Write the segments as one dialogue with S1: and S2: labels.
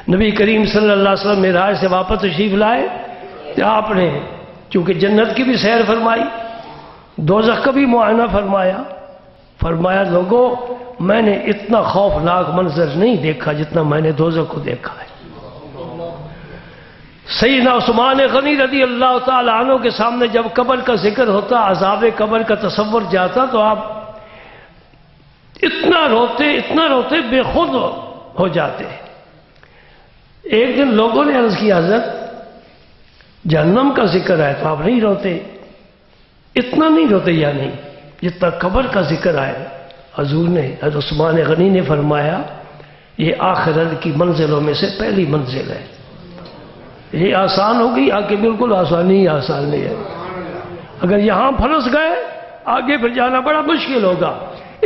S1: نبی کریم صلی اللہ علیہ وسلم معراج سے واپس تشریف لائے تو آپ نے چونکہ جنت کی بھی سیر فرمائی، دوزخ کا بھی معائنہ فرمایا لوگوں میں نے اتنا خوفناک منظر نہیں دیکھا جتنا میں نے دوزخ کو دیکھا ہے۔ سیدنا عثمان غنی رضی اللہ تعالی عنہ کے سامنے جب قبر کا ذکر ہوتا، عذاب قبر کا تصور جاتا تو آپ اتنا روتے بے خود ہو جاتے۔ ایک دن لوگوں نے عرض کیا حضرت جہنم کا ذکر ہے تو آپ نہیں روتے، اتنا نہیں روتے یا نہیں جتنا قبر کا ذکر آئے؟ حضور نے، حضرت عثمان غنی نے فرمایا یہ آخرت کی منزلوں میں سے پہلی منزل ہے، یہ آسان ہوگی، آگے بالکل آسان نہیں ہے، اگر یہاں پھنس گئے آگے پھر جانا بڑا مشکل ہوگا،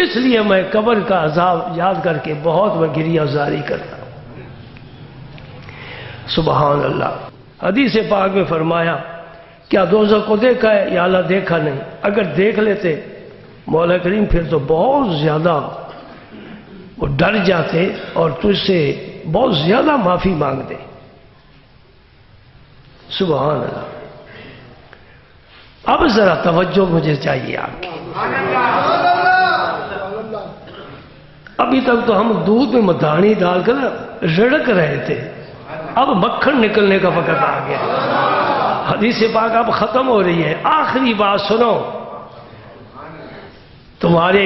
S1: اس لیے میں قبر کا عذاب یاد کر کے بہت میں گریہ زاری کرتا ہوں۔ سبحان اللہ۔ حدیث پاک میں فرمایا کیا دوزخ کو دیکھا ہے؟ یا اللہ دیکھا نہیں۔ اگر دیکھ لیتے مولا کریم پھر تو بہت زیادہ وہ ڈر جاتے اور تجھ سے بہت زیادہ معافی مانگتے۔ سبحان اللہ۔ اب ذرا توجہ مجھے چاہیے آپ کی۔ ابھی تک تو ہم دودھ میں مدھانی ڈال کر رڑک رہے تھے، اب مکھن نکلنے کا وقت آ گیا۔ حدیث پاک اب ختم ہو رہی ہے، آخری بات سنو، تمہارے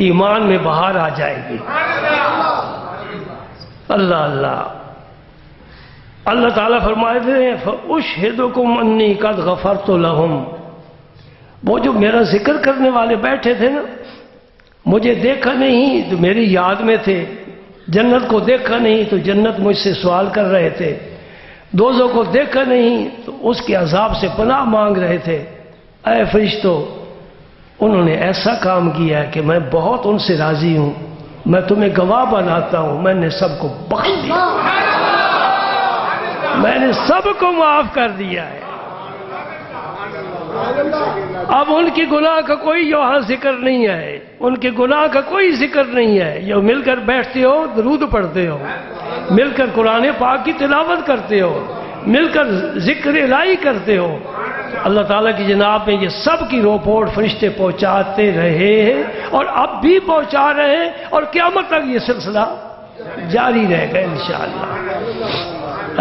S1: ایمان میں بہار آ جائے گی۔ اللہ اللہ اللہ تعالیٰ فرماتے ہیں فَأُشْهِدُكُمْ أَنِّي قَدْ غَفَرْتُ لَهُمْ، وہ جو میرا ذکر کرنے والے بیٹھے تھے نا، مجھے دیکھا نہیں تو میری یاد میں تھے، جنت کو دیکھا نہیں تو جنت مجھ سے سوال کر رہے تھے، دوزخ کو دیکھا نہیں تو اس کے عذاب سے پناہ مانگ رہے تھے، اے فرشتوں انہوں نے ایسا کام کیا ہے کہ میں بہت ان سے راضی ہوں، میں تمہیں گواہ بناتا ہوں میں نے سب کو بخش دیا، میں نے سب کو معاف کر دیا ہے۔ اب ان کی گناہ کا کوئی یہاں ذکر نہیں ہے، ان کے گناہ کا کوئی ذکر نہیں ہے، یہ مل کر بیٹھتے ہو، درود پڑھتے ہو، مل کر قرآن پاک کی تلاوت کرتے ہو، مل کر ذکر الہی کرتے ہو، اللہ تعالیٰ کی جناب میں یہ سب کی رپورٹ فرشتے پہنچاتے رہے ہیں اور اب بھی پہنچا رہے ہیں، اور قیامت تک یہ سلسلہ جاری رہے گا انشاءاللہ۔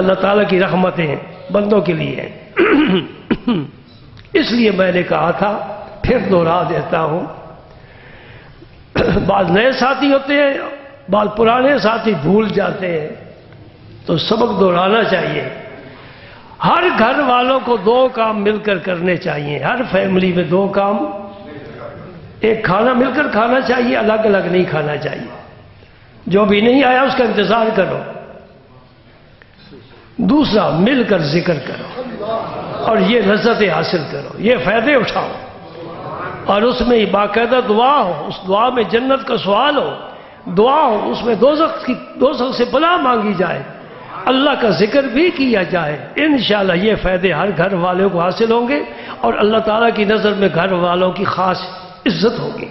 S1: اللہ تعالیٰ کی رحمتیں بندوں کے لیے ہیں۔ اس لیے میں نے کہا تھا پھر دوہرا دیتا ہوں، بعض نئے ساتھی ہوتے ہیں، بعض پرانے ساتھی بھول جاتے ہیں، تو سبق دہرانا چاہیے۔ ہر گھر والوں کو دو کام مل کر کرنے چاہیے، ہر فیملی میں دو کام، ایک کھانا مل کر کھانا چاہیے، الگ الگ نہیں کھانا چاہیے، جو بھی نہیں آیا اس کا انتظار کرو۔ دوسرا مل کر ذکر کرو اور یہ لذتیں حاصل کرو، یہ فائدے اٹھاؤ، اور اس میں باقاعدہ دعا ہو، اس دعا میں جنت کا سوال ہو، دعا ہو اس میں دوزخ سے پناہ مانگی جائے، اللہ کا ذکر بھی کیا جائے، انشاءاللہ یہ فائدے ہر گھر والوں کو حاصل ہوں گے، اور اللہ تعالیٰ کی نظر میں گھر والوں کی خاص عزت ہوگی۔